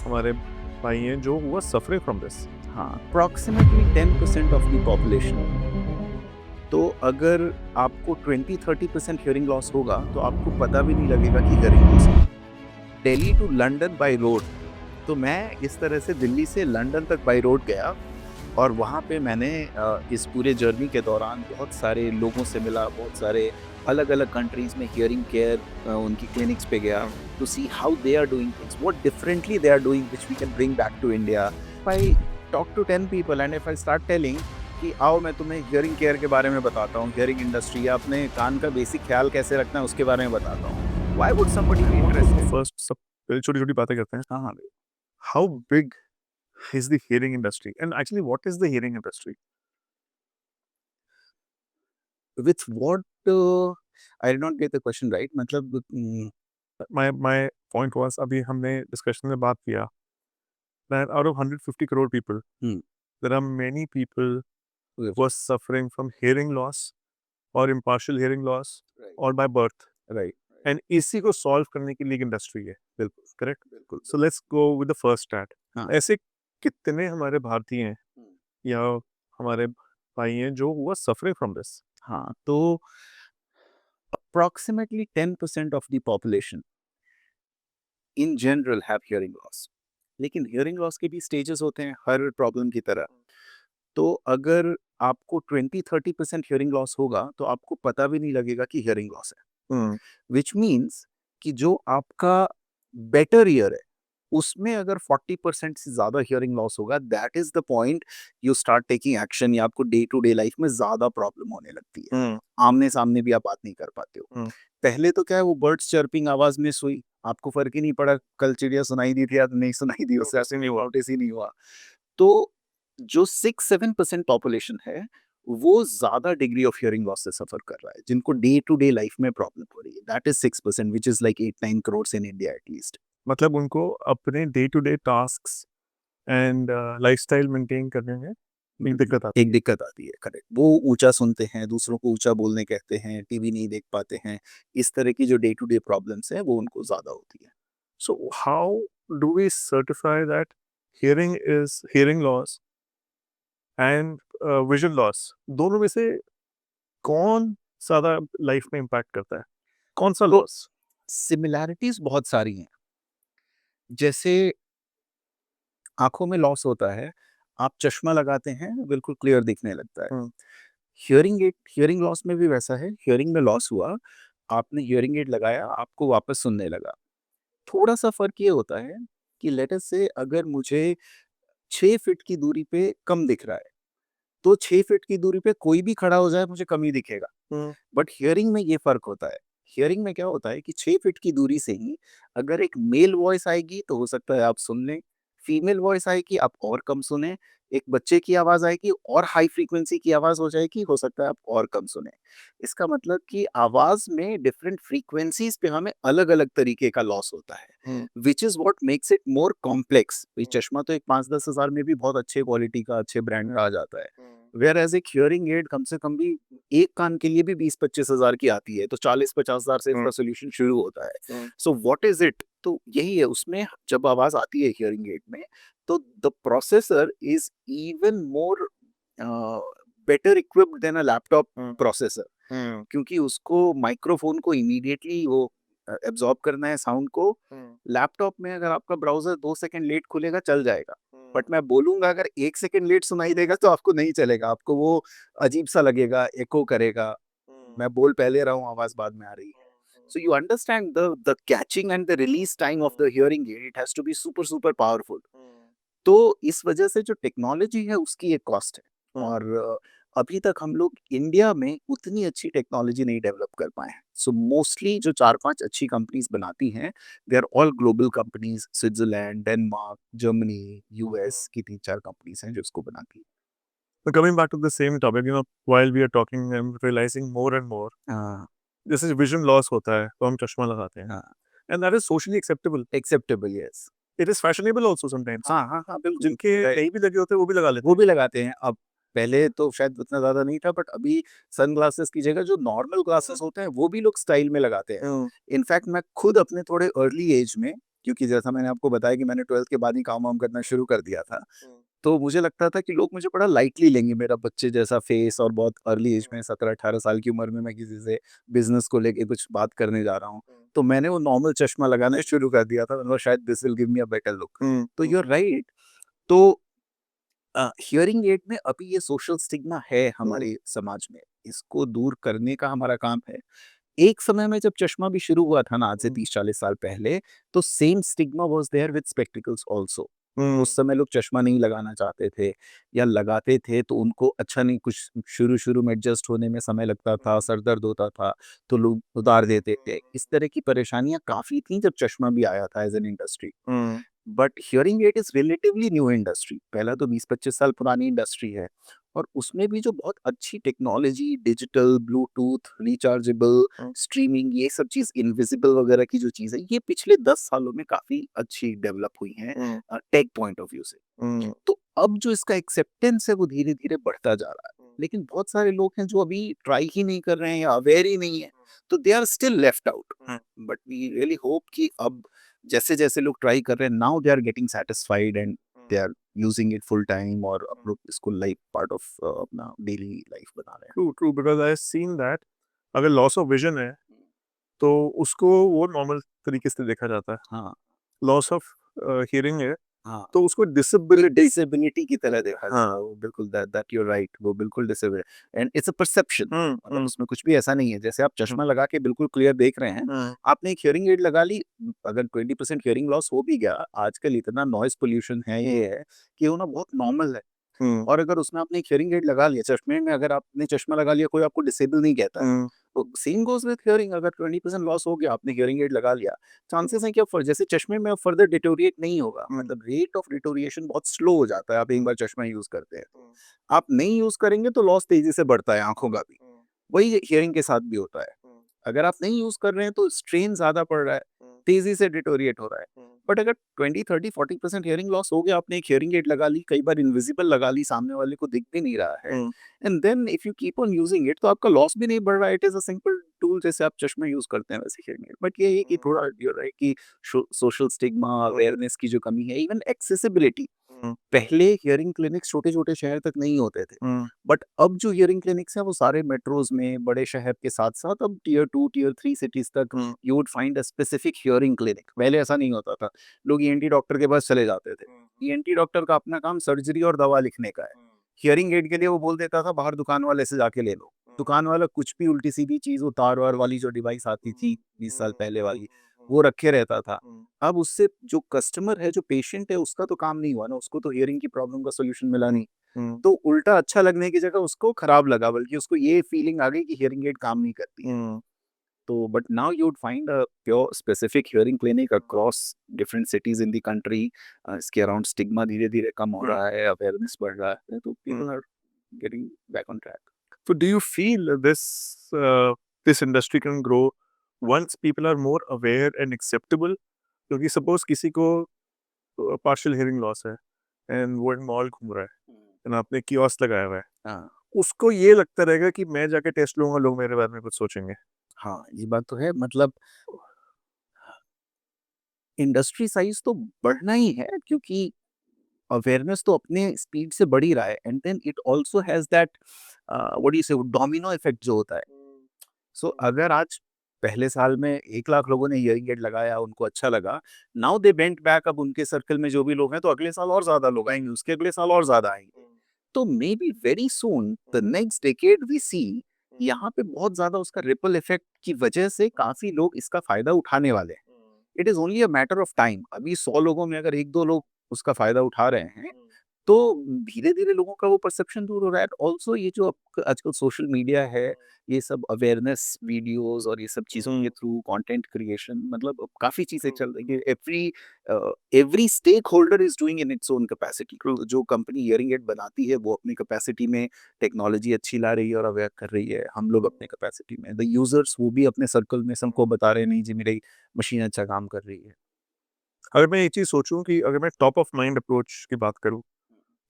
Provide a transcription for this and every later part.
हमारे भाई हैं जो हुआ सफरिंग फ्रॉम दिस। हाँ, अप्रॉक्सिमेटली 10% ऑफ द पॉपुलेशन। तो अगर आपको 20-30% हियरिंग लॉस होगा तो आपको पता भी नहीं लगेगा कि हियरिंग लॉस है। Delhi to London by road. तो मैं इस तरह से दिल्ली से लंदन तक बाय रोड गया और वहाँ पे मैंने इस पूरे जर्नी के दौरान बहुत सारे लोगों से मिला, बहुत सारे अलग अलग कंट्रीज में हियरिंग केयर उनकी क्लिनिक्स पे गया to see how they are doing things, what differently they are doing which we can bring back to India. I talk to 10 people and if I start telling कि आओ मैं तुम्हें hearing care के बारे में बताता हूँ, हियरिंग इंडस्ट्री या अपने कान का बेसिक ख्याल कैसे रखना है उसके बारे में बताता हूँ, why would somebody be interested? First सब पहले छोटी छोटी बातें करते हैं। हाँ हाँ भाई। How big is the hearing industry and actually what is the hearing industry? With what? I did not get the question right. मतलब माय पॉइंट वाज, अभी हमने डिस्कशन में बात किया that out of 150 crore people, hmm, there are many people who are suffering from hearing loss or impartial hearing loss or by birth. Right. And इसी को solve करने के लिए एक इंडस्ट्री है। बिल्कुल करेक्ट। बिल्कुल। So let's go with the first start. हाँ। ऐसे कितने हमारे भारतीय हैं या हमारे भाई हैं जो हुआ सफरिंग फ्रॉम दिस? हाँ, तो approximately 10% of the population in general have hearing loss. लेकिन हियरिंग लॉस के भी स्टेजेस होते हैं हर प्रॉब्लम की तरह। तो अगर आपको 20-30% हियरिंग लॉस होगा तो आपको पता भी नहीं लगेगा कि हियरिंग लॉस है, विच मीन्स कि जो आपका बेटर ईयर है उसमें अगर 40% से ज्यादा हियरिंग लॉस होगा, that is the point you start taking action, या आपको डे टू डे लाइफ में ज्यादा प्रॉब्लम होने लगती है। आमने सामने भी आप बात नहीं कर पाते हो। पहले तो क्या है, वो बर्ड्स चर्पिंग आवाज में सोई, आपको फर्क ही नहीं पड़ा कल चिड़िया सुनाई दी थी या नहीं सुनाई दी, उससे ऐसे नहीं हुआ, नोटिस ही नहीं हुआ। तो जो 6-7% पॉपुलेशन है वो ज्यादा डिग्री ऑफ हियरिंग लॉस से सफर कर रहा है, जिनको डे टू डे लाइफ में प्रॉब्लम हो रही है, that is 6%, which is like 8-9 crore in India at least. मतलब उनको अपने डे टू डे टास्क एंड लाइफस्टाइल मेंटेन करने में एक दिक्कत आती एक दिक्कत आती है, करेक्ट। वो ऊंचा सुनते हैं, दूसरों को ऊंचा बोलने कहते हैं, टीवी नहीं देख पाते हैं, इस तरह की जो डे टू डे प्रॉब्लम्स हैं वो उनको ज्यादा होती है। है। So how do we certify that hearing loss and vision loss दोनों में से कौन ज़्यादा लाइफ में इम्पैक्ट करता है? कौन-सा तो लॉस? सिमिलैरिटीज बहुत सारी हैं। जैसे आंखों में लॉस होता है, आप चश्मा लगाते हैं बिल्कुल क्लियर दिखने लगता है। हुँ, हियरिंग लॉस में भी वैसा है, हियरिंग में लॉस हुआ, आपने हियरिंग एड लगाया, आपको वापस सुनने लगा। थोड़ा सा फर्क ये होता है कि लेट अस से अगर मुझे 6 फीट की दूरी पे कम दिख रहा है तो 6 फीट की दूरी पे कोई भी खड़ा हो जाए मुझे कम ही दिखेगा। हुँ, बट हियरिंग में ये फर्क होता है। हियरिंग में क्या होता है कि 6 फीट की दूरी से ही अगर एक मेल वॉइस आएगी तो हो सकता है आप सुन लें, फीमेल वॉइस आएगी आप और कम सुने, एक बच्चे की आवाज आएगी और हाई फ्रीक्वेंसी की आवाज हो जाएगी, हो सकता है आप और कम सुने। इसका मतलब कि आवाज में डिफरेंट फ्रीक्वेंसीज पे हमें अलग अलग तरीके का लॉस होता है, hmm, which is what makes it more complex. चश्मा तो एक 5-10 हज़ार में भी बहुत अच्छे क्वालिटी का अच्छे ब्रांड का आ जाता है, वेयर एज एक हियरिंग एड कम से कम भी एक कान के लिए भी 20-25 हज़ार की आती है, तो 40-50 हज़ार से हुँ, इसका सोल्यूशन शुरू होता है। Hmm, so what is it? तो यही है, उसमें जब आवाज आती है हियरिंग एड में तो the processor is even more better equipped than a laptop hmm, processor, hmm, क्योंकि उसको माइक्रोफोन को इमीडिएटली वो एब्जॉर्ब करना है साउंड को। हुँ, लैपटॉप में अगर आपका ब्राउजर 2 सेकंड लेट खुलेगा चल जाएगा, हुँ, बट मैं बोलूंगा अगर 1 सेकंड लेट सुनाई देगा तो आपको नहीं चलेगा, आपको वो अजीब सा लगेगा, एको करेगा। हुँ, मैं बोल पहले रहा हूँ, आवाज बाद में आ रही है। So you understand the catching and the release time of the hearing aid, it has to be super powerful. हुँ, तो इस वजह से जो टेक्नोलॉजी है उसकी एक कॉस्ट है, हुँ। और अभी तक हम लोग इंडिया में उतनी अच्छी टेक्नोलॉजी नहीं डेवलप कर पाए हैं। सो मोस्टली जो 4-5 अच्छी कंपनीज बनाती हैं, they are all global companies, Switzerland, Denmark, Germany, US की 3-4 कंपनीज हैं जो इसको बनाती So coming back to the same topic, while we are talking, I'm realizing more and more, हैं। हाँ जैसे विज़न लॉस होता है, तो हम चश्मा लगाते हैं, हाँ, and that is socially acceptable. Acceptable, yes. It is fashionable also sometimes. हाँ हाँ हाँ, बिल्कुल। जिनके नहीं भी लगे होते हैं, वो भी लगा लेते वो हैं। भी लगाते हैं अब। पहले तो शायद उतना ज़्यादा नहीं था, बट अभी सनग्लासेस की जगह जो नॉर्मल ग्लासेस होते हैं वो भी लोग स्टाइल में लगाते हैं। हुँ, इनफैक्ट मैं खुद अपने थोड़े अर्ली एज में क्योंकि जैसा मैंने आपको बताया कि मैंने 12th के बाद ही काम वाम करना शुरू कर दिया था। तो मुझे लगता था कि लोग मुझे बड़ा लाइटली लेंगे, मेरा बच्चे जैसा फेस और बहुत अर्ली एज में 17-18 साल की उम्र में मैं किसी से बिज़नेस को लेके कुछ बात करने जा रहा हूँ। तो मैंने वो नॉर्मल चश्मा लगाना शुरू कर दिया था, मैंने कहा शायद this will give me a better look. तो यू आर राइट। तो हियरिंग एड में अभी ये सोशल स्टिग्मा है हमारे समाज में, इसको दूर करने का हमारा काम है। एक समय में जब चश्मा भी शुरू हुआ था ना, आज से 30-40 साल पहले, तो same stigma was there with spectacles also. उस समय लोग चश्मा नहीं लगाना चाहते थे, या लगाते थे तो उनको अच्छा नहीं, कुछ शुरू-शुरू में एडजस्ट होने में समय लगता था, सर दर्द होता था, तो लोग उतार देते थे। इस तरह की परेशानियाँ काफ़ी थी जब चश्मा भी आया था as an industry. But hearing aid is relatively new industry, पहला तो 20-25 साल पुरानी इंडस्ट्री है, और उसमें भी जो बहुत अच्छी technology, digital, Bluetooth, rechargeable, streaming, ये सब चीज़, इनविजिबल वगैरह की जो चीज़ है, ये पिछले 10 सालों में काफ़ी अच्छी डेवलप हुई हैं टेक पॉइंट ऑफ व्यू से। तो अब जो इसका एक्सेप्टेंस है वो धीरे-धीरे बढ़ता जा रहा है। लेकिन बहुत सारे लोग हैं जो अभी ट्राई ही नहीं कर रहे हैं या अवेयर ही नहीं है, तो they are still left out. But we really hope कि अब जैसे-जैसे लोग ट्राई कर रहे हैं, now they are getting satisfied and they are using it full time, और अब लोग इसको लाइफ पार्ट ऑफ अपना डेली लाइफ बना रहे हैं। True true because I seen that अगर लॉस ऑफ विजन है तो उसको वो नॉर्मल तरीके से देखा जाता है। हाँ, लॉस ऑफ हियरिंग है हाँ। तो उसको डिसेबिलिटी। डिसेबिलिटी की तरह देखा हाँ। जाता है, वो बिल्कुल that that you are right, वो बिल्कुल disable and it's a perception. मतलब हम्म उसमें कुछ भी ऐसा नहीं है, जैसे आप चश्मा लगा के बिल्कुल क्लियर देख रहे हैं, आपने एक हियरिंग एड लगा ली, अगर 20% हियरिंग लॉस हो भी गया, आजकल इतना नॉइज़ पॉल्यूशन है, ये है कि होना बहुत नॉर्मल है। हम्म और अगर उसमें आपने एक हियरिंग एड लगा लिया, चश्मे में अगर आपने चश्मा लगा लिया, कोई आपको डिसेबल नहीं कहता है। हम्म तो सेम गोज़ विथ हियरिंग, अगर 20% लॉस हो गया, आपने हियरिंग एड लगा लिया, चांसेस हैं कि अब जैसे चश्मे में अब फर्दर डिटोरिएट नहीं होगा, मतलब रेट ऑफ डिटोरिएशन बहुत स्लो हो जाता है, आप एक बार चश्मा यूज़ करते हैं। आप नहीं यूज़ करेंगे तो लॉस तेज़ी से बढ़ता है आँखों का भी, वही हियरिंग के साथ भी होता है। अगर आप नहीं यूज़ कर रहे हैं तो स्ट्रेन ज़्यादा पड़ रहा है, तेज़ी से डिटोरिएट हो रहा है। बट अगर 20, 30, 40% हियरिंग लॉस हो गया, आपने एक हियरिंग एड लगा ली, कई बार इनविजिबल लगा ली, सामने वाले को दिख भी नहीं रहा है, and then if you keep on using it, तो आपका लॉस भी नहीं बढ़ रहा है, it is a simple tool, जैसे आप चश्मे यूज़ करते हैं वैसे हियरिंग एड। बट ये है कि थोड़ा यू आर राइट कि सोशल स्टिग्मा, अवेयरनेस की जो कमी है, इवन एक्सेसिबिलिटी। पहले हियरिंग क्लिनिक्स छोटे-छोटे शहर तक नहीं होते थे। बट अब जो हियरिंग क्लिनिक्स हैं वो सारे मेट्रोज़ में, बड़े शहर के साथ-साथ अब टियर 2, टियर 3 सिटीज़ तक you would find a specific hearing clinic. पहले ऐसा नहीं होता था। लोग ईएनटी डॉक्टर के पास चले जाते थे। ईएनटी डॉक्टर का अपना काम सर्जरी और दवा लिखने का है। हियरिंग एड के लिए वो बोल देता था बाहर दुकान वाले से जाके ले लो। दुकान वाला कुछ भी उल्टी-सीधी चीज़, वो तार-वार वाली जो डिवाइस आती थी 20 साल पहले वाली, वो रखे रहता था। अब उससे जो कस्टमर है, जो पेशेंट है, उसका तो काम नहीं हुआ ना, उसको तो हियरिंग की प्रॉब्लम का सॉल्यूशन मिला नहीं। तो उल्टा अच्छा लगने की जगह उसको खराब लगा, बल्कि उसको ये फीलिंग आ गई कि हियरिंग एड काम नहीं करती है। तो but now you would find a pure specific hearing clinic across different cities in the country. इसके अराउंड स्टिग्मा धीरे-धीरे कम हो रहा है, अवेयरनेस बढ़ रहा है, तो people are getting back on track. So do you feel this industry can grow once people are more aware and acceptable? क्योंकि सपोज किसी को पार्शियल हियरिंग लॉस है एंड वो एक मॉल घूम रहा है एंड आपने कियोस्क लगाया हुआ है, हाँ, उसको ये लगता रहेगा कि मैं जाके टेस्ट लूंगा, लोग मेरे बारे में कुछ सोचेंगे। हाँ, ये बात तो है, मतलब इंडस्ट्री साइज़ तो बढ़ना ही है, क्योंकि अवेयरनेस तो अपने स्पीड से बढ़ ही रहा है, and then it also has that what do you say, domino effect जो होता है। सो अगर आज पहले साल में 1 लाख लोगों ने हियरिंग एड लगाया, उनको अच्छा लगा, नाउ दे वेंट बैक, अब उनके सर्कल में जो भी लोग हैं, तो अगले साल और ज़्यादा लोग आएँगे, उसके अगले साल और ज़्यादा आएँगे। तो maybe very soon the next decade we see, यहाँ पे बहुत ज़्यादा उसका रिपल इफेक्ट की वजह से काफ़ी लोग इसका फ़ायदा उठाने वाले हैं। It is only a matter of time. अभी 100 लोगों में अगर 1-2 लोग उसका फ़ायदा उठा रहे हैं, तो धीरे-धीरे लोगों का वो परसेप्शन दूर हो रहा है। ऑल्सो ये जो आजकल सोशल मीडिया है, ये सब अवेयरनेस वीडियोज़ और ये सब चीज़ों के थ्रू कंटेंट क्रिएशन, मतलब काफ़ी चीज़ें चल रही है। Every stake holder is doing in its own capacity. जो कंपनी हियरिंग एड बनाती है, वो अपनी कैपेसिटी में टेक्नोलॉजी अच्छी ला रही है और अवेयर कर रही है। हम लोग अपने कैपेसिटी में, द यूज़र्स वो भी अपने सर्कल में सबको बता रहे हैं, नहीं जी मेरी मशीन अच्छा काम कर रही है। अगर मैं ये चीज़ सोचूं कि अगर मैं टॉप ऑफ माइंड अप्रोच की बात करूं,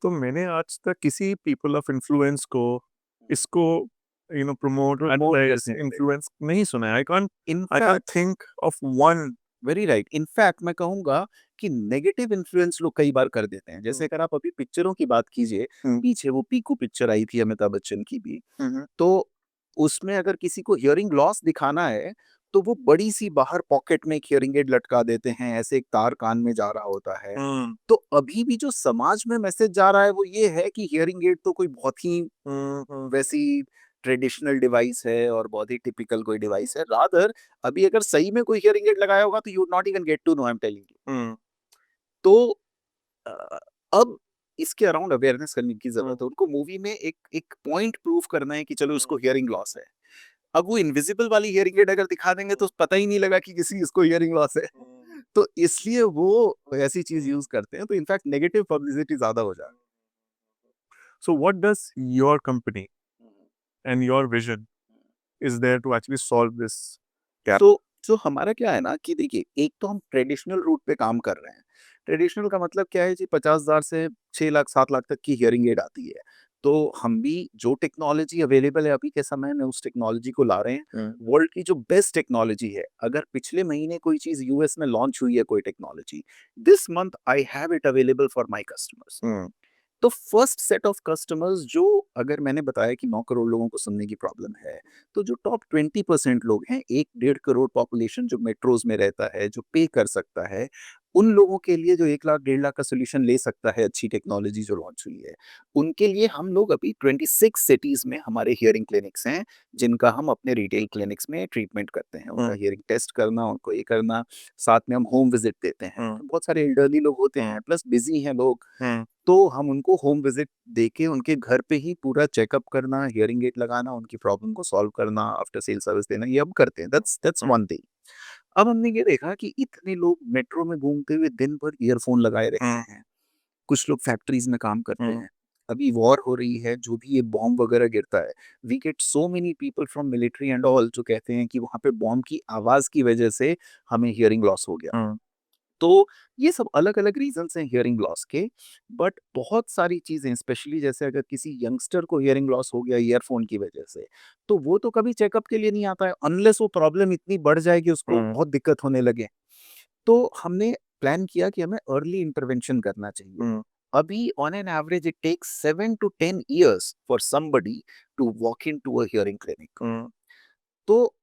तो मैंने आज तक किसी पीपल ऑफ इन्फ्लुएंस को इसको प्रमोट प्रमोट एडवर्टाइज करते हैं। इन्फ्लुएंस नहीं सुना है। I can't in fact think of one very right. In fact मैं कहूँगा कि नेगेटिव इन्फ्लुएंस लोग कई बार कर देते हैं। जैसे अगर आप अभी पिक्चरों की बात कीजिए, हुँ। पीछे वो पीकू पिक्चर आई थी अमिताभ बच्चन की भी, हुँ, हुँ। तो उसमें अगर किसी को हियरिंग लॉस दिखाना है, तो वो बड़ी-सी बाहर पॉकेट में एक हियरिंग एड लटका देते हैं, ऐसे एक तार कान में जा रहा होता है। हुँ। तो अभी भी जो समाज में मैसेज जा रहा है वो ये है कि हियरिंग एड तो कोई बहुत ही हुँ, हुँ। वैसी ट्रेडिशनल डिवाइस है और बहुत ही टिपिकल कोई डिवाइस है। रादर अभी अगर सही में कोई हियरिंग एड लगाया होगा तो you would not even get to know, I am telling you. Hmm, तो अ, अब इसके अराउंड अवेयरनेस करने की हुँ। ज़रूरत है। उनको मूवी में एक एक पॉइंट प्रूव करना है कि चलो हुँ। उसको हियरिंग लॉस है। अब वो इनविजिबल वाली हियरिंग एड अगर दिखा देंगे तो पता ही नहीं लगा कि किसी इसको हियरिंग लॉस है। हुँ। तो इसलिए वो ऐसी चीज़ यूज़ करते हैं, तो इनफैक्ट नेगेटिव पब्लिसिटी ज़्यादा हो जाती So what does your company and your vision is there to actually solve this है। gap? तो हमारा क्या है ना कि देखिए, एक तो हम ट्रेडिशनल रूट पे काम कर रहे हैं। ट्रेडिशनल का मतलब क्या है जी, 50,000 से 6 लाख 7 लाख तक की हियरिंग एड आती है। तो हम भी जो टेक्नोलॉजी अवेलेबल है अभी के समय में उस टेक्नोलॉजी को ला रहे हैं। हुँ। वर्ल्ड की जो बेस्ट टेक्नोलॉजी है, अगर पिछले महीने कोई चीज़ यूएस में लॉन्च हुई है कोई technology, this month I have it available for my customers. Hmm. तो फर्स्ट सेट ऑफ कस्टमर्स जो, अगर मैंने बताया कि 9 करोड़ लोगों को सुनने की प्रॉब्लम है, तो जो टॉप 20% लोग हैं, 1 डेढ़ करोड़ पॉपुलेशन जो मेट्रोज़ में रहता है, जो पे कर सकता है, उन लोगों के लिए जो 1 लाख डेढ़ लाख का सॉल्यूशन ले सकता है, अच्छी टेक्नोलॉजी जो लॉन्च हुई है, उनके लिए हम लोग अभी 26 सिटीज़ में हमारे हियरिंग क्लिनिक्स हैं, जिनका हम अपने रिटेल क्लिनिक्स में ट्रीटमेंट करते हैं। उनका हुँ। हियरिंग टेस्ट करना, उनको ये करना, साथ में हम होम विज़िट देते हैं। हुँ। बहुत सारे एल्डरली लोग होते हुँ। हैं, प्लस बिज़ी हैं लोग, हुँ। तो हम उनको होम विजिट देके उनके घर पे ही पूरा चेकअप करना, हियरिंग एड लगाना, उनकी प्रॉब्लम को सॉल्व करना, आफ्टर सेल सर्विस देना, ये हम करते हैं। That's hmm. One thing. अब हमने ये देखा कि इतने लोग मेट्रो में घूमते हुए दिन भर ईयरफोन लगाए रहते हुँ। हैं। कुछ लोग फैक्ट्रीज में काम करते हुँ। हैं। अभी वॉर हो रही है, जो भी ये बॉम्ब वगैरह गिरता है, we get so many people from military and all जो कहते हैं कि वहाँ पे बॉम्ब की आवाज़ की वजह से हमें हियरिंग लॉस हो गया। हुँ। तो ये सब अलग-अलग रीज़न्स हैं हियरिंग लॉस के, बट बहुत सारी चीज़ें, स्पेशली जैसे अगर किसी यंगस्टर को हियरिंग लॉस हो गया ईयरफ़ोन की वजह से, तो वो तो कभी चेकअप के लिए नहीं आता है अनलेस वो प्रॉब्लम इतनी बढ़ जाए कि उसको हुँ। बहुत दिक्कत होने लगे। तो हमने प्लान किया कि हमें अर्ली इंटरवेंशन करना चाहिए। हुँ। अभी on an average it takes 7 to 10 years for somebody to walk into a hearing clinic. Hmm. तो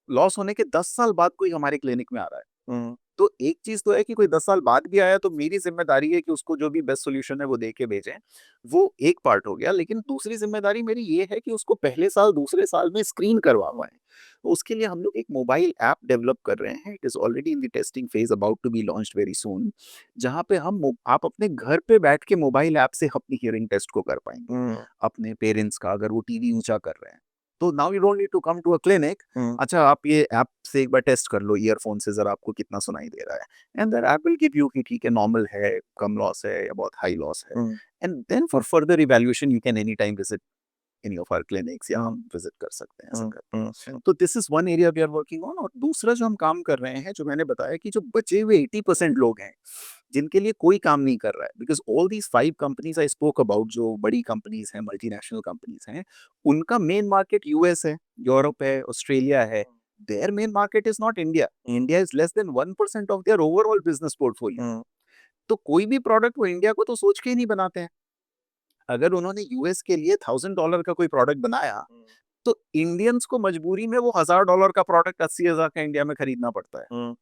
लॉस होने के 10 साल बाद कोई हमारे क्लिनिक में आ रहा है। हुँ। तो एक चीज़ तो है कि कोई 10 साल बाद भी आया तो मेरी ज़िम्मेदारी है कि उसको जो भी बेस्ट सॉल्यूशन है वो दे के भेजें। वो एक पार्ट हो गया, लेकिन दूसरी ज़िम्मेदारी मेरी ये है कि उसको पहले साल, दूसरे साल में स्क्रीन करवा पाएँ। तो उसके लिए हम लोग एक मोबाइल ऐप डेवलप कर रहे हैं। It is already in the testing phase, about to be launched very soon, जहाँ पे आप अपने घर पे बैठ के मोबाइल ऐप से अपनी हियरिंग टेस्ट को कर पाएँगे। हुँ। अपने पेरेंट्स का, अगर वो टीवी ऊँचा कर रहे हैं, तो now you don't need to come to a clinic. Hmm. अच्छा, आप ये ऐप से एक बार टेस्ट कर लो ईयरफ़ोन से, ज़रा आपको कितना सुनाई दे रहा है। And that app will give you कि ठीक है, नॉर्मल है, कम लॉस है या बहुत हाई लॉस है। हुँ। And then for further evaluation you can any time visit any of our clinics, या हुँ। हम विज़िट कर सकते हैं, ऐसा हुँ। करके। हुँ। हुँ। तो this is one area we are working on. और दूसरा जो हम काम कर रहे हैं, जो मैंने बताया कि जो बचे हुए 80% लोग हैं, जिनके लिए कोई काम नहीं कर रहा है, because all these 5 companies I spoke about, जो बड़ी कंपनीज़ हैं, मल्टीनेशनल कंपनीज़ हैं, उनका मेन मार्केट यूएस है, यूरोप है, ऑस्ट्रेलिया है। Their main market is not India. India is less than 1% of their overall business portfolio. Hmm. तो कोई भी प्रोडक्ट वो इंडिया को तो सोच के ही नहीं बनाते हैं। अगर उन्होंने यूएस के लिए $1000 का कोई प्रोडक्ट बनाया, तो इंडियंस को मजबूरी में वो $1000 का प्रोडक्ट 80,000 का इंडिया में खरीदना पड़ता है। हुँ।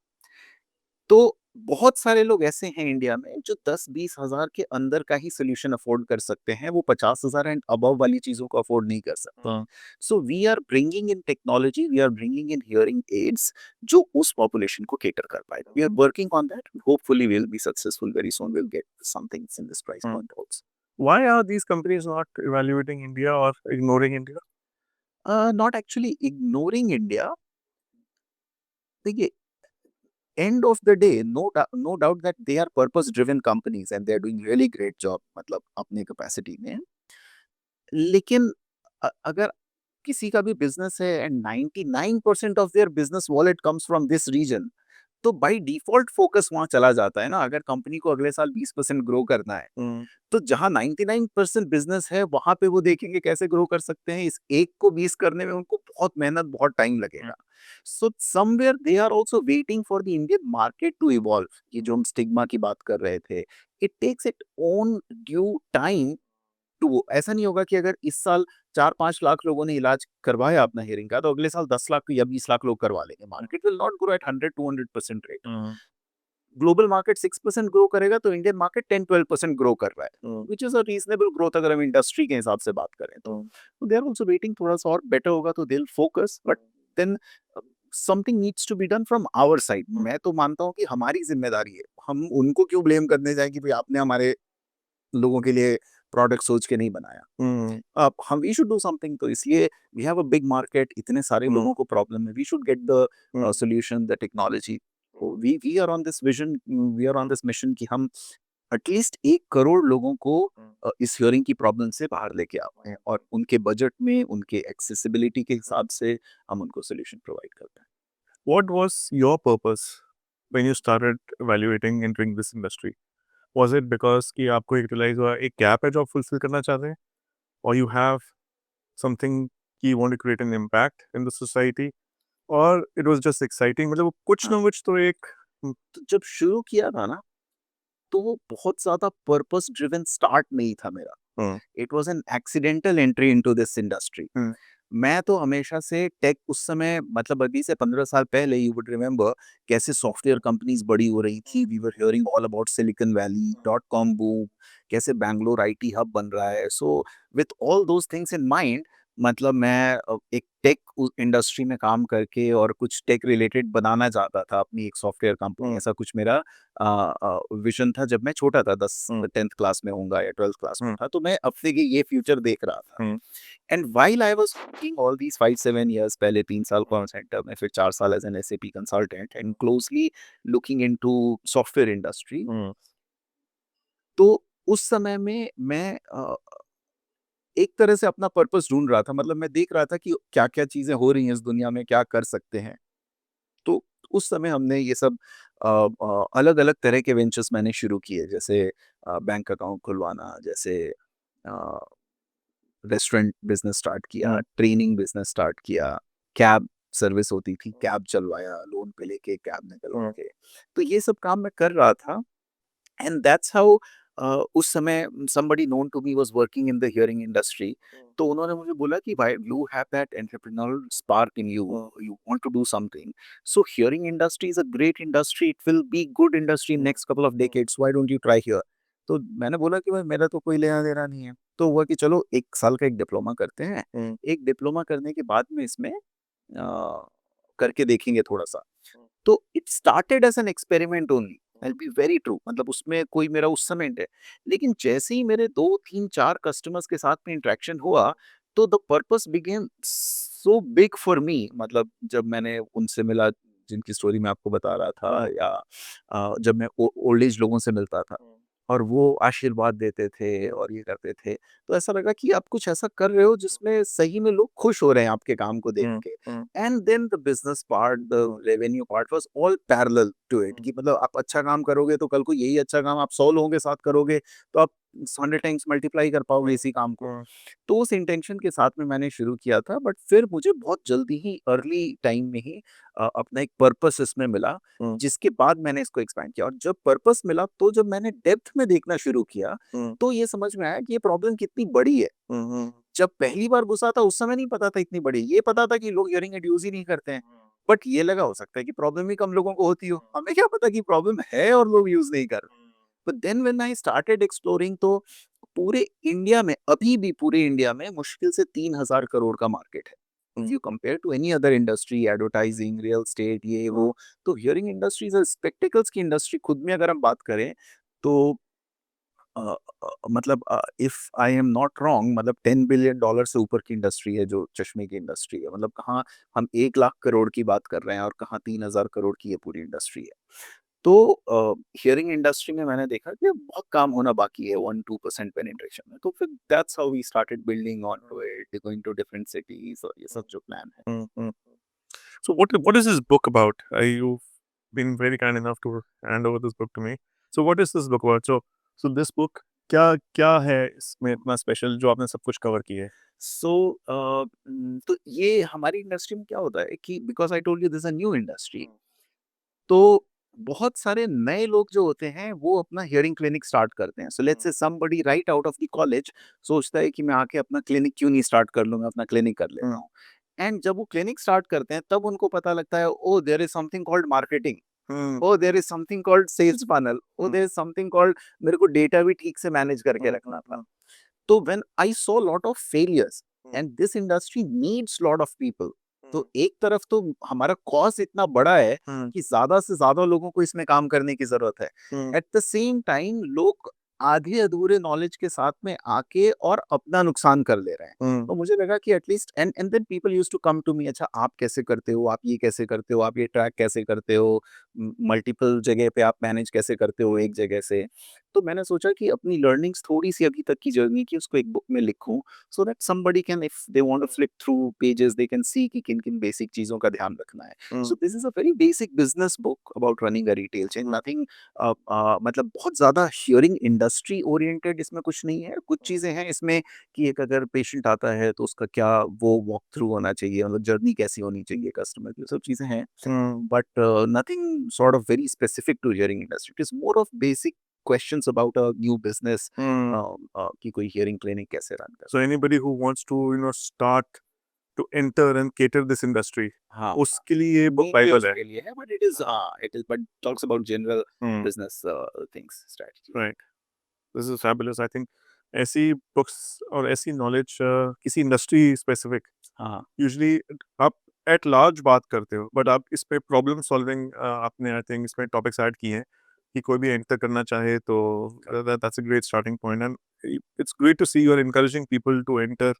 तो बहुत सारे लोग ऐसे हैं इंडिया में जो 10-20 हज़ार के अंदर का ही सॉल्यूशन अफोर्ड कर सकते हैं, वो 50,000 एंड अबव वाली चीज़ों को अफोर्ड नहीं कर सकते। Hmm. So we are bringing in technology, we are bringing in hearing aids जो उस पॉपुलेशन को कैटर कर पाए। We are working on that, hopefully we will be successful very soon, we will get some things in this price hmm. Point also. Why are these companies not evaluating India or ignoring India? Not actually ignoring India. देखिए, end of the day, no doubt that they are purpose driven companies and they are doing really great job, मतलब अपने capacity में। लेकिन अगर किसी का भी business है and 99% of their business wallet comes from this region, तो बाय डिफ़ॉल्ट फ़ोकस वहाँ चला जाता है ना, अगर कंपनी को अगले साल 20% ग्रो करना है, तो जहाँ 99% बिज़नेस है, वहाँ पे वो देखेंगे कैसे ग्रो कर सकते हैं, इस एक को 20 करने में उनको बहुत मेहनत, बहुत टाइम लगेगा। So somewhere they are also waiting for the Indian market to evolve. ये जो हम स्टिग्मा की बात कर रहे थे, it takes it own due time to, ऐसा नहीं होगा कि अगर इस साल 4-5 लाख लोगों ने इलाज करवाया अपना हियरिंग का, तो अगले साल 10 लाख या 20 लाख लोग करवा लेंगे। Market will not grow at 100-200% rate. Global market 6% grow करेगा, तो इंडियन मार्केट 10-12% ग्रो कर रहा है, which is a reasonable growth अगर हम इंडस्ट्री के हिसाब से बात करें तो। तो दे आर आल्सो वेटिंग, थोड़ा-सा और बेटर होगा तो they will focus, but then something needs to be done from our side. मैं तो मानता हूँ कि हमारी ज़िम्मेदारी है। हम उनको क्यों ब्लेम करने जाएँ कि भई आपने हमारे लोगों के लिए प्रोडक्ट सोच के नहीं बनाया। हम वी शुड डू समथिंग, तो इसलिए we have a big market, इतने सारे लोगों को प्रॉब्लम है, we should get the solution, the technology. We are on this vision, we are on this mission कि हम एटलीस्ट 1 करोड़ लोगों को इस हियरिंग की प्रॉब्लम से बाहर लेके आते हैं, और उनके बजट में, उनके एक्सेसिबिलिटी के हिसाब से हम उनको सॉल्यूशन प्रोवाइड करते हैं। What was your purpose when you started evaluating entering this industry? Was it because कि आपको एक realize हुआ एक gap है जो आप fulfill करना चाहते हैं, or you have something कि you want to create an impact in the society, or it was just exciting? मतलब कुछ हाँ, ना कुछ तो एक तो जब शुरू किया था ना, तो वो बहुत ज़्यादा पर्पस ड्रिवन स्टार्ट नहीं था मेरा। Hmm, it was an accidental entry into this industry. Hmm, मैं तो हमेशा से टेक, उस समय मतलब अभी से 15 साल पहले, यू वुड रिमेंबर कैसे सॉफ्टवेयर कंपनीज़ बड़ी हो रही थी। We were hearing all about Silicon Valley, dot com boom, कैसे बैंगलोर आईटी हब बन रहा है। So with all those things in mind, मतलब मैं एक टेक इंडस्ट्री में काम करके और कुछ टेक रिलेटेड बनाना चाहता था अपनी एक सॉफ्टवेयर कंपनी। हुँ, ऐसा कुछ मेरा विज़न था जब मैं छोटा था, 10 हुँ, 10th क्लास में होऊँगा या 12th क्लास में हुँ, था, तो मैं अब से ये फ्यूचर देख रहा था। Hmm, and while I was working all these 5-7 years, पहले 3 साल कॉल सेंटर में, फिर 4 साल as an SAP consultant and closely looking into software industry. Hmm, तो उस समय में मैं एक तरह से अपना पर्पस ढूँढ रहा था, मतलब मैं देख रहा था कि क्या-क्या चीज़ें हो रही हैं इस दुनिया में, क्या कर सकते हैं। तो उस समय हमने ये सब अलग-अलग तरह के वेंचर्स मैंने शुरू किए, जैसे बैंक अकाउंट खुलवाना, जैसे अ, रेस्टोरेंट बिज़नेस स्टार्ट किया, हुँ, ट्रेनिंग बिज़नेस स्टार्ट किया, कैब सर्विस होती थी, कैब चलवाया, लोन पे लेके कैब निकलवा हुँ, के। तो ये सब काम मैं कर रहा था, एंड दैट्स हाउ उस समय somebody known to me was working in the hearing industry. तो उन्होंने मुझे बोला कि भाई, you have that entrepreneurial spark in you, hmm, you want to do something, so hearing industry is a great industry, it will be good industry in hmm, next couple of decades, why don't you try here. तो मैंने बोला कि भाई, मेरा तो कोई लेना देना नहीं है। तो हुआ कि चलो 1 साल का एक डिप्लोमा करते हैं। हुँ, एक डिप्लोमा करने के बाद में इसमें करके देखेंगे थोड़ा-सा। तो it started as an experiment only, I will be very true, मतलब उसमें कोई मेरा उस समय है। लेकिन जैसे ही मेरे 2, 3, 4 कस्टमर्स के साथ में इंटरेक्शन हुआ, तो the purpose began so big for me. मतलब जब मैंने उनसे मिला, जिनकी स्टोरी मैं आपको बता रहा था, या जब मैं ओ ओल्ड एज लोगों से मिलता था और वो आशीर्वाद देते थे और ये करते थे, तो ऐसा लगा कि आप कुछ ऐसा कर रहे हो जिसमें सही में लोग खुश हो रहे हैं आपके काम को देख हुँ, के। Hmm, and then the business part, the revenue part was all parallel to it, कि मतलब आप अच्छा काम करोगे तो कल को यही अच्छा काम आप 100 लोगों के साथ करोगे, तो आप 100 टाइम्स मल्टीप्लाई कर पाओगे इसी काम को। हुँ, तो उस इंटेंशन के साथ में मैंने शुरू किया था, बट फिर मुझे बहुत जल्दी ही, अर्ली टाइम में ही अपना एक पर्पस इसमें मिला, हुँ, जिसके बाद मैंने इसको एक्सपैंड किया। और जब पर्पस मिला, तो जब मैंने डेप्थ में देखना शुरू किया, हुँ, तो ये समझ में आया कि ये प्रॉब्लम कितनी बड़ी है। हुँ, हुँ, जब पहली बार घुसा था, उस समय नहीं पता था इतनी बड़ी। ये पता था कि लोग हियरिंग एड यूज़ ही नहीं करते हैं। बट ये लगा हो सकता है कि प्रॉब्लम ही कम लोगों को होती हो। हमें क्या पता कि प्रॉब्लम है और लोग यूज़ नहीं कर रहे। But then when I started exploring, तो पूरे इंडिया में, अभी भी पूरे इंडिया में मुश्किल से 3,000 करोड़ का मार्केट है। If you compare to any other industry, advertising, real estate, ये वो, तो हियरिंग इंडस्ट्री इज स्पेक्टिकल्स की इंडस्ट्री खुद में अगर हम बात करें, तो मतलब if I am not wrong, मतलब 10 बिलियन डॉलर से ऊपर की इंडस्ट्री है जो चश्मे की इंडस्ट्री है। मतलब कहाँ हम 1 लाख करोड़ की बात कर रहे हैं और कहाँ 3,000 करोड़ की ये पूरी इंडस्ट्री है। तो हियरिंग इंडस्ट्री में मैंने देखा कि बहुत काम होना बाकी है, 1-2% पेनिट्रेशन में। तो फिर that's how we started building on to it, going to different cities, और ये सब जो प्लान है। हुँ, हुँ। So what is this book about? Are you been very kind enough to hand over this book to me. So what is this book about? So this book क्या क्या है इसमें इतना स्पेशल जो आपने सब कुछ कवर किया है? सो तो ये हमारी इंडस्ट्री में क्या होता है कि because I told you this a new industry, तो बहुत सारे नए लोग जो होते हैं वो अपना हियरिंग क्लिनिक स्टार्ट करते हैं। So let's say somebody right out of the college सोचता है कि मैं आके अपना क्लिनिक क्यों नहीं स्टार्ट कर लूँ, मैं अपना क्लिनिक कर लेता हुँ, हूँ। एंड जब वो क्लिनिक स्टार्ट करते हैं तब उनको पता लगता है, oh there is something called marketing, hmm, oh there is something called sales funnel, oh hmm, there is something called मेरे को डेटा भी ठीक से मैनेज करके हुँ, रखना था। हुँ, तो when I saw lot of failures hmm, and this industry needs lot of people, hmm, तो एक तरफ तो हमारा कॉस्ट इतना बड़ा है हुँ, कि ज़्यादा से ज़्यादा लोगों को इसमें काम करने की ज़रूरत है। हुँ, एट द सेम टाइम लोग आधे अधूरे नॉलेज के साथ में आके और अपना नुकसान कर ले रहे हैं। हुँ, तो मुझे लगा कि at least and then people used to come to me, अच्छा आप कैसे करते हो? आप ये कैसे करते हो? आप ये ट्रैक कैसे करते हो? मल्टीपल जगह पे आप मैनेज कैसे करते हो एक जगह से? तो मैंने सोचा कि अपनी लर्निंग्स थोड़ी-सी अभी तक की जर्नी की उसको एक बुक में लिखूँ, so that somebody can if they want to flip through pages they can see कि किन-किन बेसिक चीज़ों का ध्यान रखना है। Hmm, so this is a very basic business book about running a retail chain, hmm, nothing मतलब बहुत ज़्यादा हियरिंग इंडस्ट्री ओरिएंटेड इसमें कुछ नहीं है। कुछ चीज़ें हैं इसमें कि एक अगर पेशेंट आता है तो उसका क्या वो वॉक थ्रू होना चाहिए, मतलब जर्नी कैसी होनी चाहिए कस्टमर की, वो सब चीज़ें हैं। Hmm, but nothing sort of very specific to hearing industry, it is more of basic questions about a new business, hmm. कि कोई हियरिंग क्लिनिक कैसे रन कर So सकते हैं। anybody who wants to, start to enter and cater this industry, हाँ, उसके लिए ये बुक मेनली बाइबल है। उसके लिए है, but it is but talks about general hmm, business things strategies. Right. This is fabulous I think ऐसी books और ऐसी नॉलेज किसी इंडस्ट्री स्पेसिफिक हाँ, यूजुअली आप एट लार्ज बात करते हो, बट आप इस पे प्रॉब्लम सॉल्विंग आपने आई थिंक इसमें टॉपिक्स ऐड किए हैं कि कोई भी एंटर करना चाहे तो that's a great starting point and it's great to see you are encouraging people to enter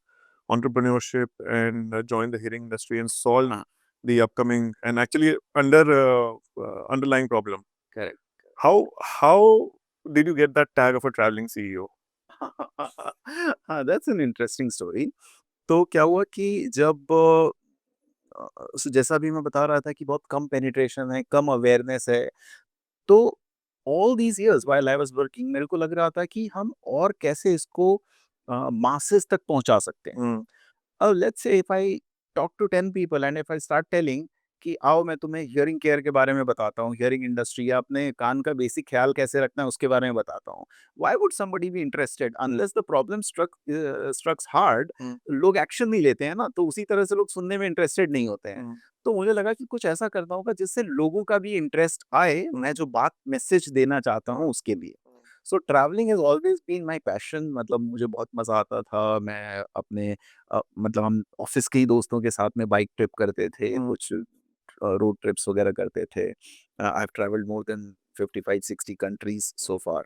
entrepreneurship and join the hearing industry and solve हाँ, the upcoming and actually underlying problem. Correct. How did you get that tag of a traveling CEO? हाँ, that's an interesting story. तो क्या हुआ कि जब जैसा अभी मैं बता रहा था कि बहुत कम पेनिट्रेशन है, कम अवेयरनेस है, तो all these years while I was working मेरे को लग रहा था कि हम और कैसे इसको मासेस तक पहुँचा सकते हैं। Mm, अब let's say if I talk to 10 people and if I start telling कि आओ मैं तुम्हें हियरिंग केयर के बारे में बताता हूँ, हियरिंग इंडस्ट्री या अपने कान का बेसिक ख्याल कैसे रखना है उसके बारे में बताता हूँ। Why would somebody be interested unless the problem strucks hard? mm, लोग एक्शन नहीं लेते हैं ना, तो उसी तरह से लोग सुनने में इंटरेस्टेड नहीं होते हैं। mm, तो मुझे लगा कि कुछ ऐसा करना होगा जिससे लोगों का भी इंटरेस्ट आए, मैं जो बात मैसेज देना चाहता हूँ उसके लिए। So travelling has always been my passion, मतलब मुझे बहुत मज़ा आता था। मैं अपने मतलब हम ऑफ़िस के ही दोस्तों के साथ में बाइक ट्रिप करते थे, mm, कुछ रोड ट्रिप्स वगैरह करते थे। I have travelled more than 55-60 countries so far.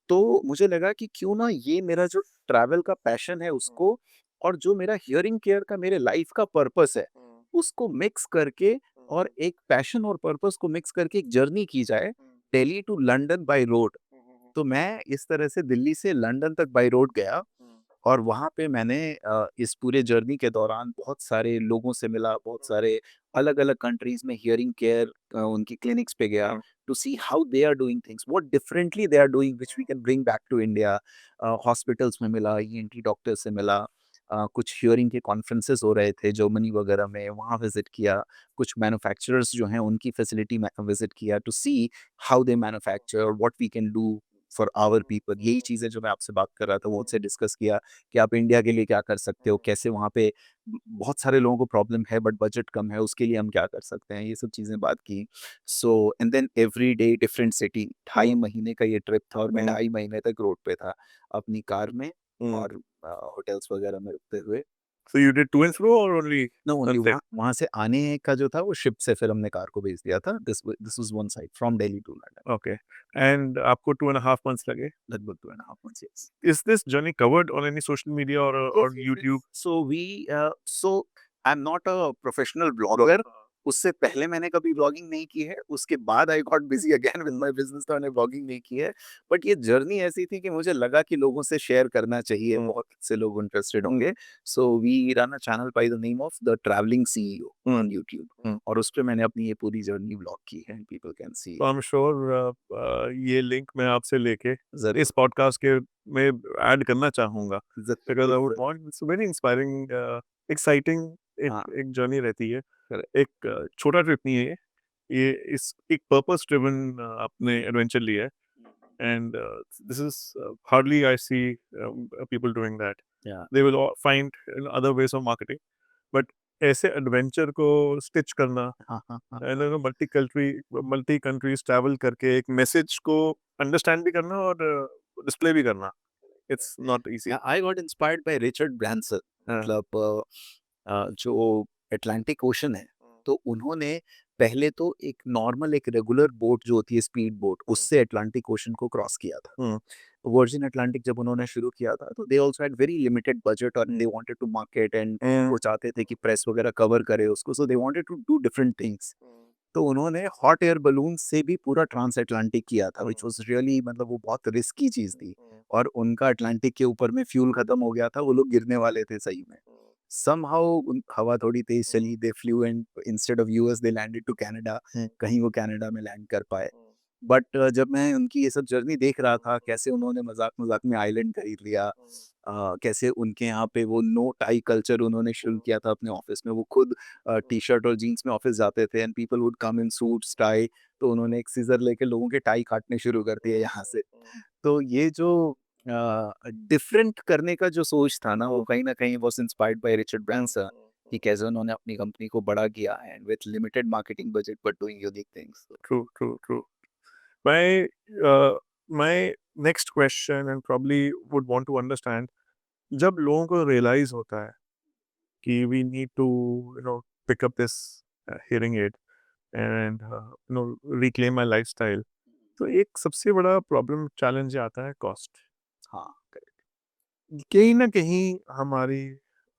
तो मुझे लगा कि क्यों ना ये मेरा जो ट्रैवल का पैशन है उसको, और जो मेरा हियरिंग केयर का मेरे लाइफ़ का पर्पस है, उसको मिक्स करके और एक पैशन और पर्पस को मिक्स करके एक जर्नी की जाए, Delhi to London by road. तो मैं इस तरह से दिल्ली से लंदन तक बाय रोड गया, और वहाँ पे मैंने इस पूरे जर्नी के दौरान बहुत सारे लोगों से मिला, बहुत सारे अलग-अलग कंट्रीज़ में हियरिंग केयर उनकी क्लिनिक्स पे गया, mm, to see how they are doing things, what differently they are doing which we can bring back to India. Hospitals में मिला, ईएनटी डॉक्टर्स से मिला, कुछ हियरिंग के कॉन्फ्रेंसेस हो रहे थे जर्मनी वगैरह में, वहाँ विज़िट किया। कुछ मैन्युफैक्चरर्स जो हैं उनकी फैसिलिटी में विज़िट किया to see how they manufacture, what we can do for our people. यही चीज़ें जो मैं आपसे बात कर रहा था वो उनसे डिस्कस किया कि आप इंडिया के लिए क्या कर सकते हो, कैसे वहाँ पे बहुत सारे लोगों को प्रॉब्लम है बट बजट कम है, उसके लिए हम क्या कर सकते हैं, ये सब चीज़ें बात की। So and then every day different city, ढाई महीने का ये ट्रिप था और मैं mm, 2.5 महीने तक रोड पे था अपनी कार में, mm. और होटल्स वगैरह में रुकते हुए। So you did to and fro or only no only one side? वहाँ वहाँ से आने का जो था वो शिप से फिर हमने कार को भेज दिया था। This was one side from Delhi to London. Okay. And आपको 2.5 months लगे. लगभग 2.5 months, yes. Is this journey covered on any social media or Yes, or yes, yes. YouTube? So I'm not a professional blogger, उससे पहले मैंने कभी vlogging नहीं की है, उसके बाद I got busy again with my business, तो मैंने व्लॉगिंग नहीं की है। बट ये जर्नी ऐसी थी कि मुझे लगा कि लोगों से शेयर करना चाहिए, हुँ, बहुत से लोग इंटरेस्टेड होंगे। So we run a channel by the name of the travelling CEO on YouTube, hmm. और उसपे मैंने अपनी ये पूरी जर्नी व्लॉग की है, पीपल कैन सी। तो आई एम श्योर ये लिंक मैं आपसे लेके ज़रूर, इस पॉडकास्ट के में ऐड करना चाहूँगा, बिकॉज़ आई वुड ज़रूर। Want it's very inspiring exciting एक हाँ, एक जर्नी रहती है। करेक्ट। एक छोटा ट्रिप नहीं है ये इस एक पर्पस ड्रिवन आपने एडवेंचर लिया है and this is hardly I see people doing that. Yeah they will find other ways of marketing but ऐसे एडवेंचर को स्टिच करना हाँ, हाँ, हाँ। एंड मल्टी कंट्रीज ट्रैवल करके एक मैसेज को अंडरस्टैंड भी करना और डिस्प्ले भी करना it's not easy. Yeah I got inspired by Richard Branson, हाँ, मतलब जो अटलांटिक ओशन है, तो उन्होंने पहले तो एक नॉर्मल एक रेगुलर बोट जो होती है स्पीड बोट, उससे अटलांटिक ओशन को क्रॉस किया था। हम्म, वर्जिन अटलांटिक जब उन्होंने शुरू किया था, तो they also had very limited budget और they wanted to market, and hmm, वो चाहते थे कि प्रेस वगैरह कवर करे उसको, so they wanted to do different things. तो उन्होंने हॉट एयर बलून से भी पूरा ट्रांस अटलांटिक किया था, व्हिच वाज़ रियली, मतलब वो बहुत रिस्की चीज़ थी। और उनका अटलांटिक के ऊपर में फ्यूल खत्म हो गया था, वो लोग गिरने वाले थे सही में। समहाउ हवा थोड़ी तेज चली, they flew and instead of US they landed to Canada, कहीं वो कनाडा में लैंड कर पाए। बट जब मैं उनकी ये सब जर्नी देख रहा था, कैसे उन्होंने मजाक-मजाक में आइलैंड खरीद लिया, कैसे उनके यहाँ पे वो नो टाई कल्चर उन्होंने शुरू किया था अपने ऑफिस में, वो खुद टी-शर्ट और जीन्स में ऑफिस जाते थे and people would come in suits, tie, तो उन्होंने एक सीज़र लेके लोगों के टाई काटने शुरू कर दिए यहाँ से। तो ये जो डिफरेंट करने का जो सोच था ना, वो कहीं न कहीं was inspired by Richard Branson, कि कैसे उन्होंने अपनी कंपनी को बड़ा किया and with limited marketing budget but doing unique things. True true true. My next question and probably would want to understand जब लोगों को रियलाइज होता है कि we need to pick up this hearing aid and reclaim my lifestyle, तो एक सबसे बड़ा प्रॉब्लम चैलेंज आता है कॉस्ट। हाँ, कहीं न कहीं हमारी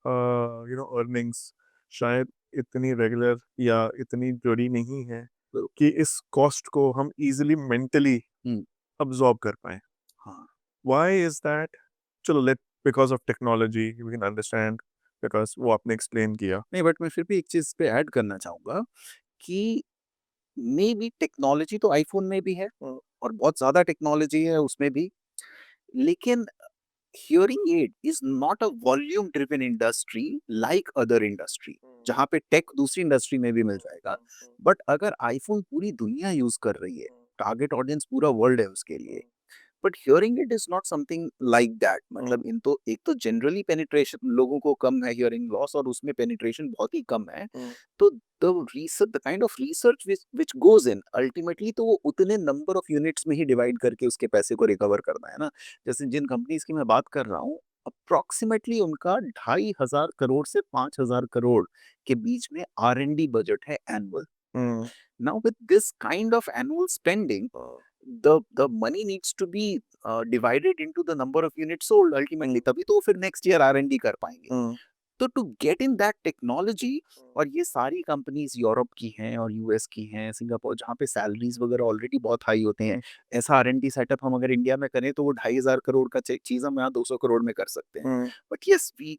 अर्निंग्स शायद इतनी रेगुलर या इतनी जुड़ी नहीं है बिल्कुल। कि इस कॉस्ट को हम ईज़िली मेंटली हुँ, अब्ज़ॉर्ब कर पाएँ। हाँ। Why is that? चलो let because of technology we can understand because वो आपने एक्सप्लेन किया। नहीं, बट मैं फिर भी एक चीज़ पे ऐड करना चाहूँगा कि मेबी टेक्नोलॉजी तो आईफ़ोन में भी है, और बहुत ज़्यादा टेक्नोलॉजी है उसमें भी, लेकिन hearing aid is not a volume driven industry like other industry, जहाँ पे टेक दूसरी इंडस्ट्री में भी मिल जाएगा। बट अगर आईफ़ोन पूरी दुनिया यूज़ कर रही है, टारगेट ऑडियंस पूरा वर्ल्ड है उसके लिए, but hearing it is not something like that. मतलब इन तो एक तो जनरली पेनिट्रेशन लोगों को कम है हियरिंग लॉस, और उसमें पेनिट्रेशन बहुत ही कम है। तो the research, the kind of research which goes in ultimately, तो वो उतने नंबर ऑफ यूनिट्स में ही डिवाइड करके उसके पैसे को रिकवर करना है ना। जैसे जिन कंपनीज की मैं बात कर रहा हूँ, अप्रोक्सीमेटली उनका 2,500 करोड़ से 5,000 करोड़ के बीच में R&D बजट है annual. Hmm, Now, with this kind of annual spending, the money needs to be divided into the number of units sold ultimately. तभी तो वो फिर next year R&D कर पाएंगे। हुँ, तो to get in that technology, और ये सारी कंपनीज यूरोप की हैं और यूएस की हैं, सिंगापुर, जहाँ पे सैलरीज वगैरह ऑलरेडी बहुत हाई होते हैं। ऐसा R&D सेटअप हम अगर इंडिया में करें, तो वो 2,500 करोड़ का चीज़ हम यहाँ 200 करोड़ में कर सकते हैं। हुँ, बट यस, वी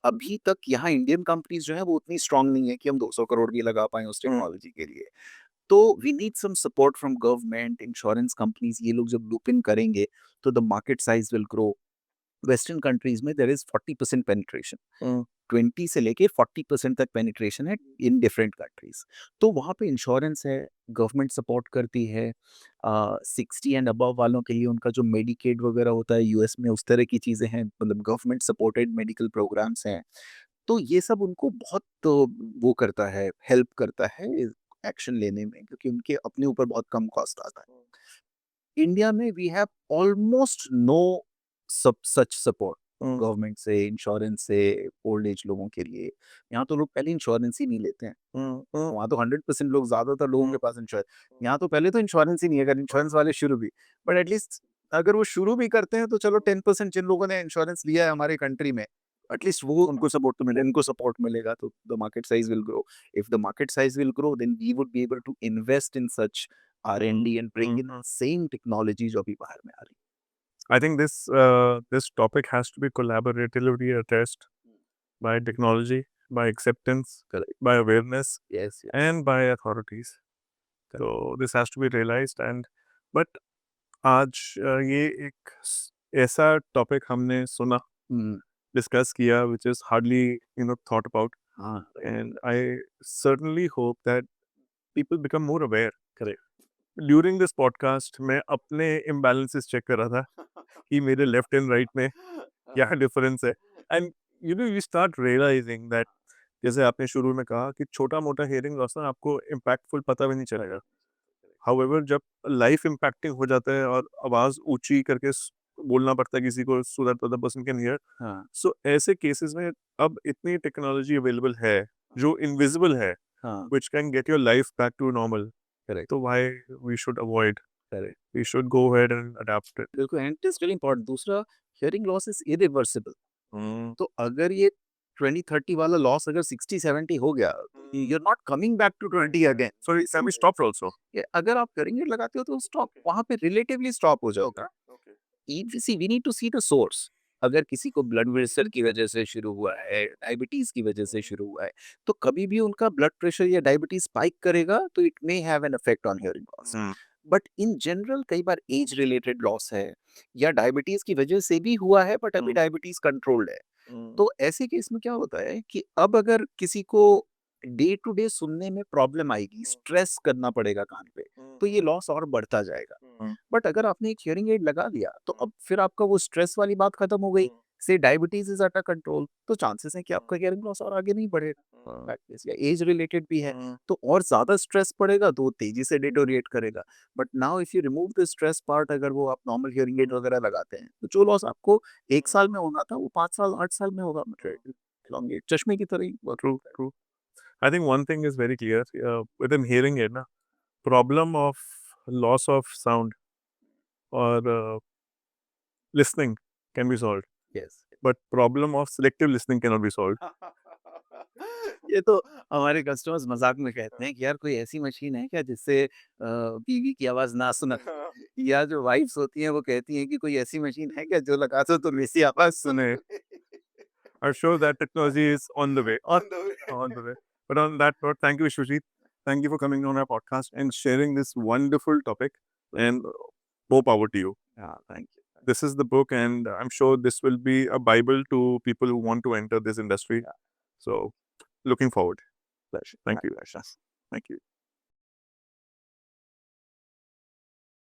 अभी तक यहाँ इंडियन कंपनीज जो है वो उतनी स्ट्रांग नहीं है कि हम 200 करोड़ भी लगा पाएं उस हुँ, टेक्नोलॉजी के लिए। तो we need some support from government, insurance companies, ये लोग जब लूप इन करेंगे, तो the market size will grow. Western countries में देयर इज 40% पेनिट्रेशन, हुँ, 20 से लेके 40% तक पेनिट्रेशन है इन डिफरेंट कंट्रीज। तो वहाँ पे इंश्योरेंस है, गवर्नमेंट सपोर्ट करती है। 60 एंड अबव वालों के लिए उनका जो मेडिकेड वगैरह होता है यूएस में, उस तरह की चीज़ें हैं, मतलब गवर्नमेंट सपोर्टेड मेडिकल प्रोग्राम्स हैं। तो ये सब उनको बहुत वो करता है, हेल्प करता है एक्शन लेने में, क्योंकि उनके अपने ऊपर बहुत कम कॉस्ट आता है। इंडिया में वी हैव ऑलमोस्ट नो सब सच सपोर्ट हुँ, गवर्नमेंट से, इंश्योरेंस से, ओल्ड एज लोगों के लिए। यहाँ तो लोग पहले इंश्योरेंस ही नहीं लेते हैं। हुँ, हुँ, वहाँ तो 100% लोग, ज़्यादातर लोगों हुँ, के पास इंश्योरेंस, यहाँ तो पहले तो इंश्योरेंस ही नहीं है, अगर इंश्योरेंस वाले शुरू भी, बट एटलीस्ट अगर वो शुरू भी करते हैं, तो चलो 10% जिन लोगों ने इंश्योरेंस लिया है हमारे कंट्री में, एटलीस्ट वो उनको सपोर्ट तो मिले, उनको सपोर्ट मिलेगा तो the market size will grow. If the market size will grow then we would be able to invest in such R&D and bring in same technology जो अभी बाहर में आ रही I think this topic has to be collaboratively addressed by technology, by acceptance, Correct. by awareness, है. Yes, yes. and by authorities. So this has to be realized. And but आज ये एक ऐसा टॉपिक हमने सुना, discuss किया, which is hardly thought about, हाँ, and I certainly hope that people become more aware. correct. During this podcast मैं अपने इम्बैलेंसेस चेक कर रहा था कि मेरे लेफ्ट एंड राइट में क्या डिफरेंस है. And you start realizing that, जैसे आपने शुरू में कहा कि छोटा मोटा हियरिंग लॉस ना आपको इम्पैक्टफुल पता भी नहीं चलेगा. हाउएवर जब लाइफ इम्पैक्टिंग हो जाता है और आवाज़ ऊंची करके बोलना पड़ता है किसी को so that other person can hear, हाँ, सो ऐसे केसेस में अब इतनी टेक्नोलॉजी अवेलेबल है जो इनविजिबल है, हाँ, which can get your life back to normal. correct. So why we should avoid? Correct. We should go ahead and adapt it. बिल्कुल, and it is very important. दूसरा, hearing loss is irreversible. तो अगर ये 20-30 वाला loss अगर 60-70 हो गया, you are not coming back to 20 again. So it can be stopped also. अगर आप करेंगे लगाते हो तो स्टॉप वहां पे रिलेटिवली स्टॉप हो जाएगा. We need to see the source. अगर किसी को ब्लड प्रेशर की वजह से शुरू हुआ है, डायबिटीज की वजह से शुरू हुआ है, तो कभी भी उनका ब्लड प्रेशर या डायबिटीज स्पाइक करेगा तो it may have an effect on hearing loss. But in general कई बार एज रिलेटेड लॉस है या डायबिटीज की वजह से भी हुआ है बट अभी डायबिटीज कंट्रोल्ड है. तो ऐसे केस में क्या होता है कि अब अगर किसी को डे टू डे सुनने में प्रॉब्लम आएगी, स्ट्रेस करना पड़ेगा कान पे, तो ये लॉस और बढ़ता जाएगा. बट अगर आपने एक हियरिंग एड लगा दिया तो अब फिर आपका वो स्ट्रेस वाली बात खत्म हो गई, से डायबिटीज इज अंडर कंट्रोल, तो चांसेस है कि आपका हियरिंग लॉस और आगे नहीं बढ़ेगा. प्रैक्टिस या एज रिलेटेड भी है तो और ज्यादा स्ट्रेस पड़ेगा तो वो तेजी से डिटोरिएट करेगा. But now if you remove the stress part, अगर वो आप नॉर्मल हियरिंग एड वगैरह लगाते हैं तो जो लॉस आपको 1 साल में होना था वो 5 साल 8 साल में होगा. मतलब elongate, चश्मे की तरह ही work True, करता है. true. I think one thing is very clear. With him hearing it, na, problem of loss of sound or listening can be solved, Yes. but problem of selective listening cannot be solved. ये तो हमारे customers मजाक में कहते हैं कि यार कोई ऐसी मशीन है क्या जिससे बीवी की आवाज ना सुना. या जो वाइफ्स होती हैं वो कहती हैं कि कोई ऐसी मशीन है क्या जो लगा दो तो वैसी आवाज सुने. I'm sure that technology is on the way. On the way. On the way. But on that note, thank you, Vishwajit. Thank you for coming on our podcast and sharing this wonderful topic. And more power to you. Yeah, thank you. This is the book, and I'm sure this will be a Bible to people who want to enter this industry. So, looking forward. Pleasure. Thank My you. pleasure. Thank you.